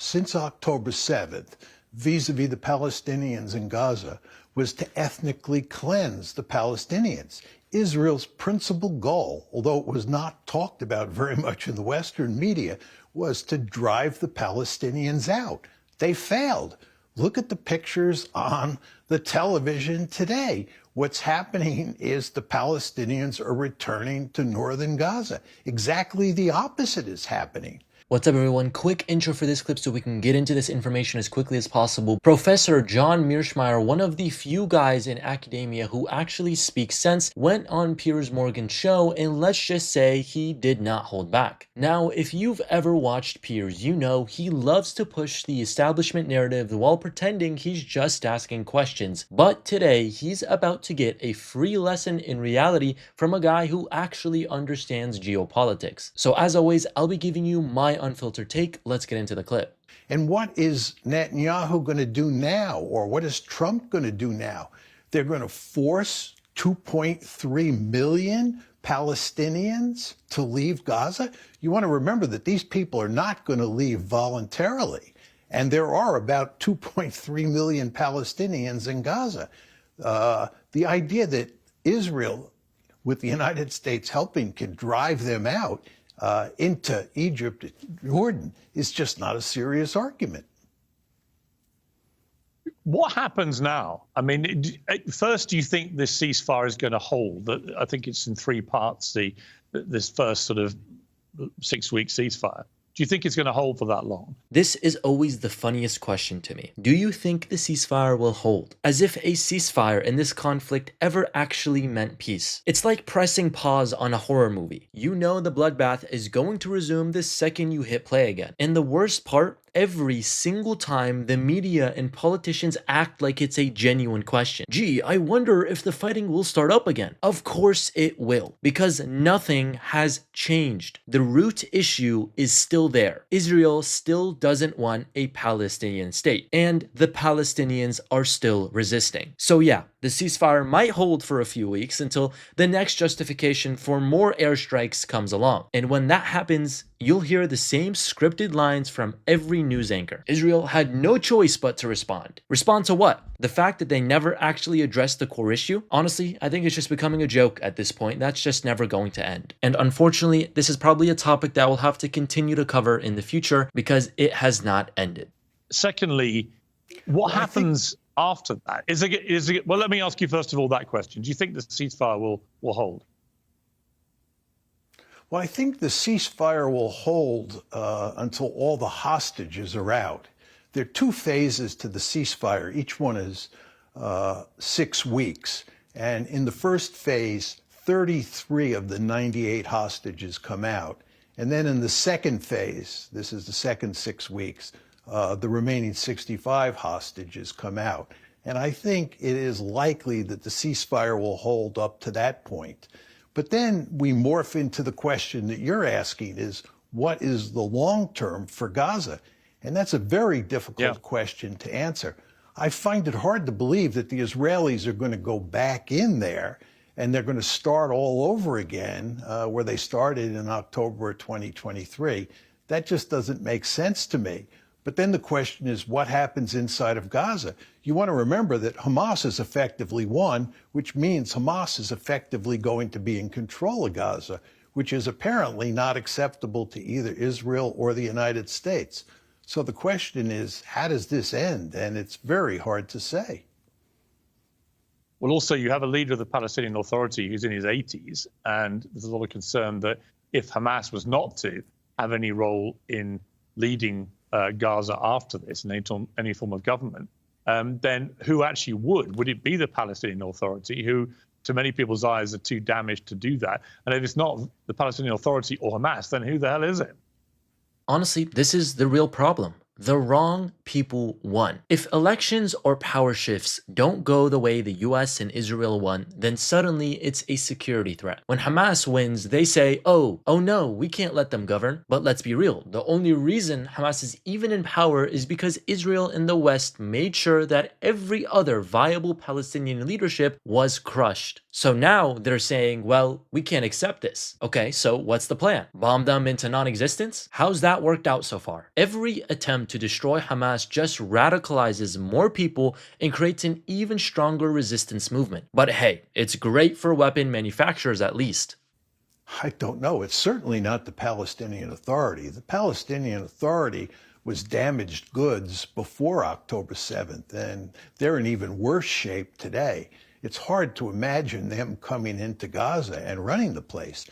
since October 7th, vis-a-vis the Palestinians in Gaza, was to ethnically cleanse the Palestinians. Israel's principal goal, although it was not talked about very much in the Western media, was to drive the Palestinians out. They failed. Look at the pictures on the television today. What's happening is the Palestinians are returning to northern Gaza. Exactly the opposite is happening. What's up, everyone? Quick intro for this clip so we can get into this information as quickly as possible. Professor John Mearsheimer, one of the few guys in academia who actually speaks sense, went on Piers Morgan's show, and let's just say he did not hold back. Now, if you've ever watched Piers, you know he loves to push the establishment narrative while pretending he's just asking questions. But today, he's about to get a free lesson in reality from a guy who actually understands geopolitics. So as always, I'll be giving you my unfiltered take. Let's get into the clip. And what is Netanyahu going to do now? Or what is Trump going to do now? They're going to force 2.3 million Palestinians to leave Gaza? You want to remember that these people are not going to leave voluntarily. And there are about 2.3 million Palestinians in Gaza. The idea that Israel, with the United States helping, can drive them out into Egypt, Jordan, is just not a serious argument. What happens now? I mean, first, do you think this ceasefire is going to hold? I think it's in three parts, this first sort of 6-week ceasefire. Do you think it's going to hold for that long? This is always the funniest question to me. Do you think the ceasefire will hold? As if a ceasefire in this conflict ever actually meant peace. It's like pressing pause on a horror movie. You know the bloodbath is going to resume the second you hit play again. And the worst part, every single time the media and politicians act like it's a genuine question. Gee, I wonder if the fighting will start up again. Of course it will, because nothing has changed. The root issue is still there. Israel still doesn't want a Palestinian state, and the Palestinians are still resisting. So yeah, the ceasefire might hold for a few weeks until the next justification for more airstrikes comes along. And when that happens, you'll hear the same scripted lines from every news anchor. Israel had no choice but to respond. Respond to what? The fact that they never actually addressed the core issue? Honestly, I think it's just becoming a joke at this point. That's just never going to end. And unfortunately, this is probably a topic that we'll have to continue to cover in the future because it has not ended. Secondly, what happens after that? Well, let me ask you first of all that question. Do you think the ceasefire will hold? Well, I think the ceasefire will hold until all the hostages are out. There are two phases to the ceasefire. Each one is 6 weeks. And in the first phase, 33 of the 98 hostages come out. And then in the second phase, this is the second 6 weeks, the remaining 65 hostages come out. And I think it is likely that the ceasefire will hold up to that point. But then we morph into the question that you're asking is, what is the long term for Gaza? And that's a very difficult question to answer. I find it hard to believe that the Israelis are going to go back in there and they're going to start all over again where they started in October 2023. That just doesn't make sense to me. But then the question is, what happens inside of Gaza? You want to remember that Hamas has effectively won, which means Hamas is effectively going to be in control of Gaza, which is apparently not acceptable to either Israel or the United States. So the question is, how does this end? And it's very hard to say. Well, also, you have a leader of the Palestinian Authority who's in his 80s, and there's a lot of concern that if Hamas was not to have any role in leading Gaza after this, and any form of government, then who actually would? Would it be the Palestinian Authority, who, to many people's eyes, are too damaged to do that? And if it's not the Palestinian Authority or Hamas, then who the hell is it? Honestly, this is the real problem. The wrong people won. If elections or power shifts don't go the way the US and Israel want, then suddenly it's a security threat. When Hamas wins, they say, oh no, we can't let them govern. But let's be real, the only reason Hamas is even in power is because Israel and the West made sure that every other viable Palestinian leadership was crushed. So now they're saying, well, we can't accept this. Okay, so what's the plan? Bomb them into non-existence? How's that worked out so far? Every attempt to destroy Hamas just radicalizes more people and creates an even stronger resistance movement. But hey, it's great for weapon manufacturers at least. I don't know. It's certainly not the Palestinian Authority. The Palestinian Authority was damaged goods before October 7th, and they're in even worse shape today. It's hard to imagine them coming into Gaza and running the place.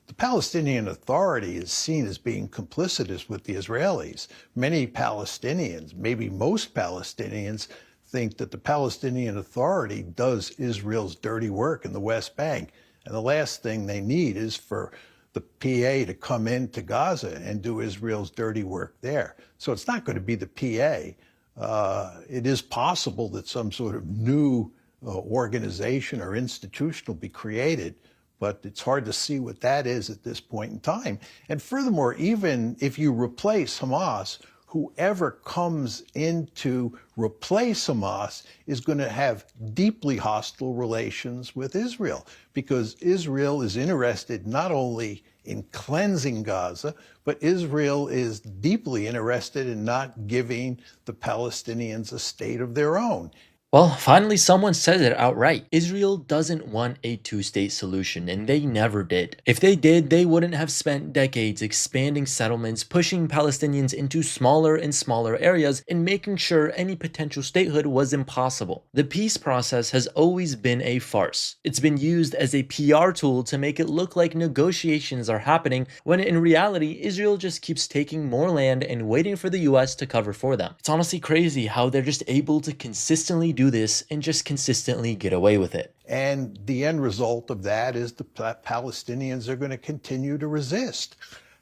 The Palestinian Authority is seen as being complicitous with the Israelis. Many Palestinians, maybe most Palestinians, think that the Palestinian Authority does Israel's dirty work in the West Bank. And the last thing they need is for the PA to come into Gaza and do Israel's dirty work there. So it's not going to be the PA. It is possible that some sort of new organization or institution will be created, but it's hard to see what that is at this point in time. And furthermore, even if you replace Hamas, whoever comes in to replace Hamas is going to have deeply hostile relations with Israel, because Israel is interested not only in cleansing Gaza, but Israel is deeply interested in not giving the Palestinians a state of their own. Well, finally someone says it outright. Israel doesn't want a two-state solution, and they never did. If they did, they wouldn't have spent decades expanding settlements, pushing Palestinians into smaller and smaller areas, and making sure any potential statehood was impossible. The peace process has always been a farce. It's been used as a PR tool to make it look like negotiations are happening, when in reality, Israel just keeps taking more land and waiting for the US to cover for them. It's honestly crazy how they're just able to consistently do this and just consistently get away with it. And the end result of that is the Palestinians are going to continue to resist.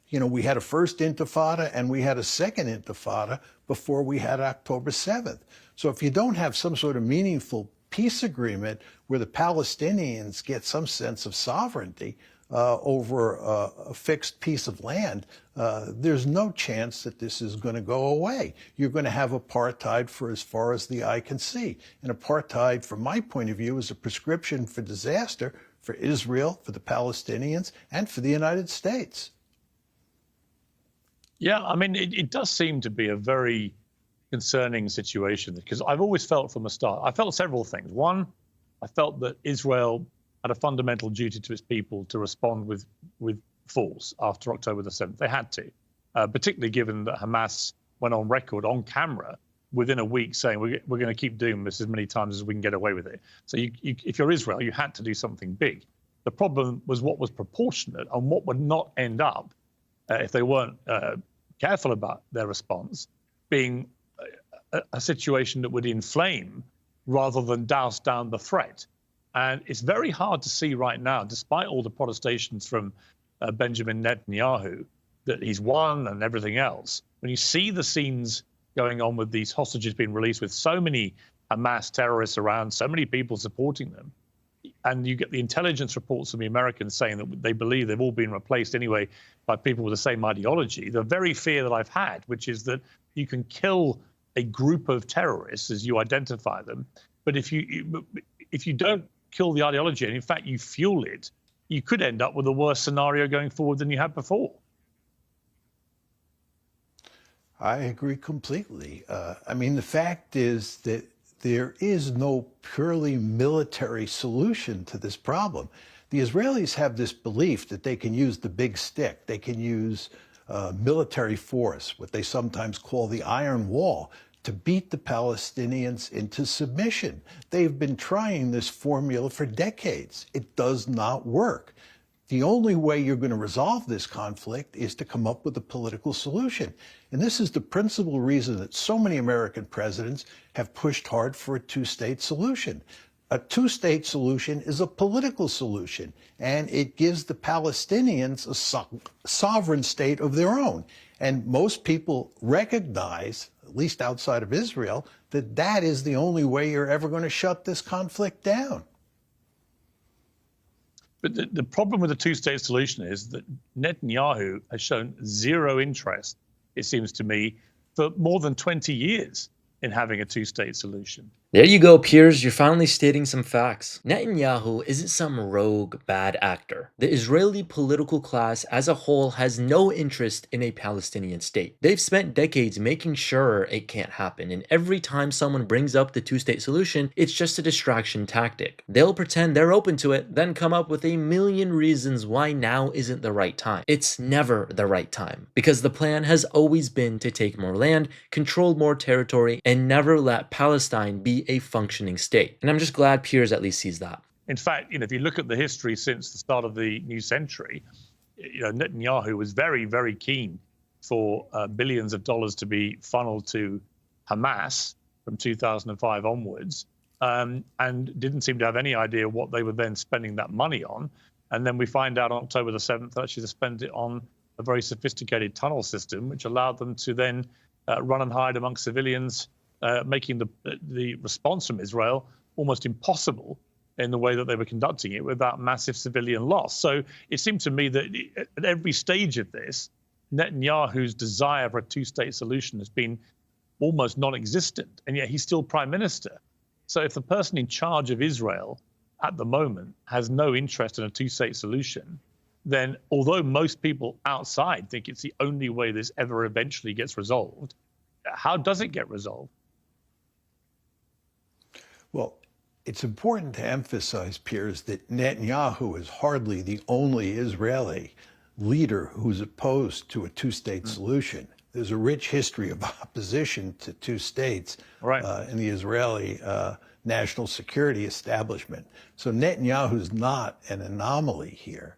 You know, we had a first intifada and we had a second intifada before we had October 7th. So if you don't have some sort of meaningful peace agreement where the Palestinians get some sense of sovereignty over a fixed piece of land, there's no chance that this is going to go away. You're going to have apartheid for as far as the eye can see. And apartheid, from my point of view, is a prescription for disaster for Israel, for the Palestinians, and for the United States. Yeah, I mean, it does seem to be a very concerning situation, because I've always felt from the start, I felt several things. One, I felt that Israel had a fundamental duty to its people to respond with force after October the 7th. They had to, particularly given that Hamas went on record, on camera, within a week saying, we're going to keep doing this as many times as we can get away with it. So if you're Israel, you had to do something big. The problem was what was proportionate and what would not end up, if they weren't careful about their response, being a situation that would inflame rather than douse down the threat. And it's very hard to see right now, despite all the protestations from Benjamin Netanyahu, that he's won and everything else. When you see the scenes going on with these hostages being released, with so many Hamas terrorists around, so many people supporting them, and you get the intelligence reports from the Americans saying that they believe they've all been replaced anyway by people with the same ideology, the very fear that I've had, which is that you can kill a group of terrorists as you identify them, but if you don't kill the ideology, and in fact you fuel it, you could end up with a worse scenario going forward than you had before. I agree completely. I mean, the fact is that there is no purely military solution to this problem. The Israelis have this belief that they can use the big stick. They can use military force, what they sometimes call the iron wall, to beat the Palestinians into submission. They've been trying this formula for decades. It does not work. The only way you're going to resolve this conflict is to come up with a political solution. And this is the principal reason that so many American presidents have pushed hard for a two-state solution. A two-state solution is a political solution, and it gives the Palestinians a sovereign state of their own. And most people recognize, at least outside of Israel, that that is the only way you're ever going to shut this conflict down. But the problem with the two-state solution is that Netanyahu has shown zero interest, it seems to me, for more than 20 years in having a two-state solution. There you go, Piers. You're finally stating some facts. Netanyahu isn't some rogue bad actor. The Israeli political class as a whole has no interest in a Palestinian state. They've spent decades making sure it can't happen, and every time someone brings up the two-state solution, it's just a distraction tactic. They'll pretend they're open to it, then come up with a million reasons why now isn't the right time. It's never the right time, because the plan has always been to take more land, control more territory, and never let Palestine be a functioning state. And I'm just glad Piers at least sees that. In fact, if you look at the history since the start of the new century, Netanyahu was very, very keen for billions of dollars to be funneled to Hamas from 2005 onwards, and didn't seem to have any idea what they were then spending that money on. And then we find out on October the 7th, actually, they spent it on a very sophisticated tunnel system, which allowed them to then run and hide amongst civilians, making the response from Israel almost impossible in the way that they were conducting it without massive civilian loss. So it seemed to me that at every stage of this, Netanyahu's desire for a two-state solution has been almost non-existent, and yet he's still prime minister. So if the person in charge of Israel at the moment has no interest in a two-state solution, then although most people outside think it's the only way this ever eventually gets resolved, how does it get resolved? Well, it's important to emphasize, Piers, that Netanyahu is hardly the only Israeli leader who's opposed to a two-state solution. There's a rich history of opposition to two states in the Israeli national security establishment. So Netanyahu's not an anomaly here.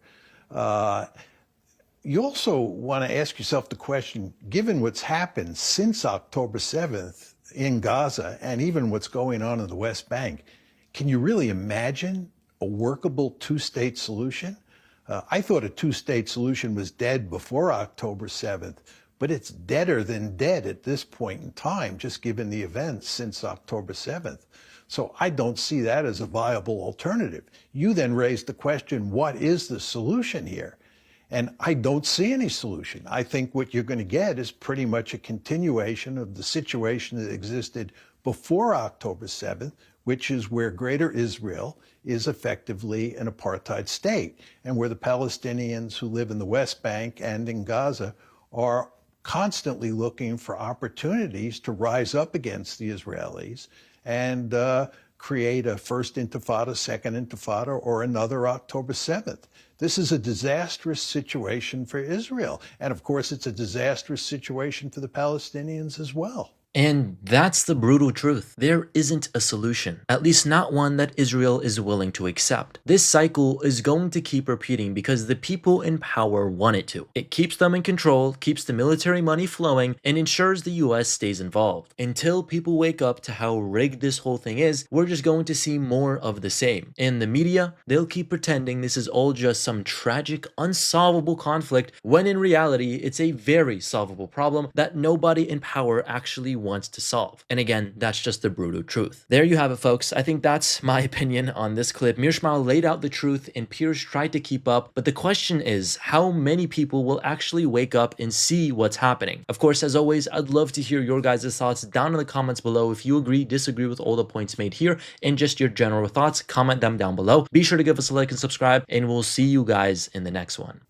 You also want to ask yourself the question, given what's happened since October 7th in Gaza and even what's going on in the West Bank, can you really imagine a workable two-state solution? I thought a two-state solution was dead before October 7th, but it's deader than dead at this point in time, just given the events since October 7th. So I don't see that as a viable alternative. You then raised the question, what is the solution here? And I don't see any solution. I think what you're going to get is pretty much a continuation of the situation that existed before October 7th, which is where Greater Israel is effectively an apartheid state, and where the Palestinians who live in the West Bank and in Gaza are constantly looking for opportunities to rise up against the Israelis and create a first intifada, second intifada, or another October 7th. This is a disastrous situation for Israel. And of course, it's a disastrous situation for the Palestinians as well. And that's the brutal truth. There isn't a solution, at least not one that Israel is willing to accept. This cycle is going to keep repeating because the people in power want it to. It keeps them in control, keeps the military money flowing, and ensures the US stays involved. Until people wake up to how rigged this whole thing is, we're just going to see more of the same. In the media, they'll keep pretending this is all just some tragic, unsolvable conflict, when in reality, it's a very solvable problem that nobody in power actually wants to solve. And again, that's just the brutal truth. There you have it, folks. I think that's my opinion on this clip. Mearsheimer laid out the truth and Piers tried to keep up, but the question is how many people will actually wake up and see what's happening? Of course, as always, I'd love to hear your guys' thoughts down in the comments below. If you agree, disagree with all the points made here, and just your general thoughts, comment them down below. Be sure to give us a like and subscribe, and we'll see you guys in the next one.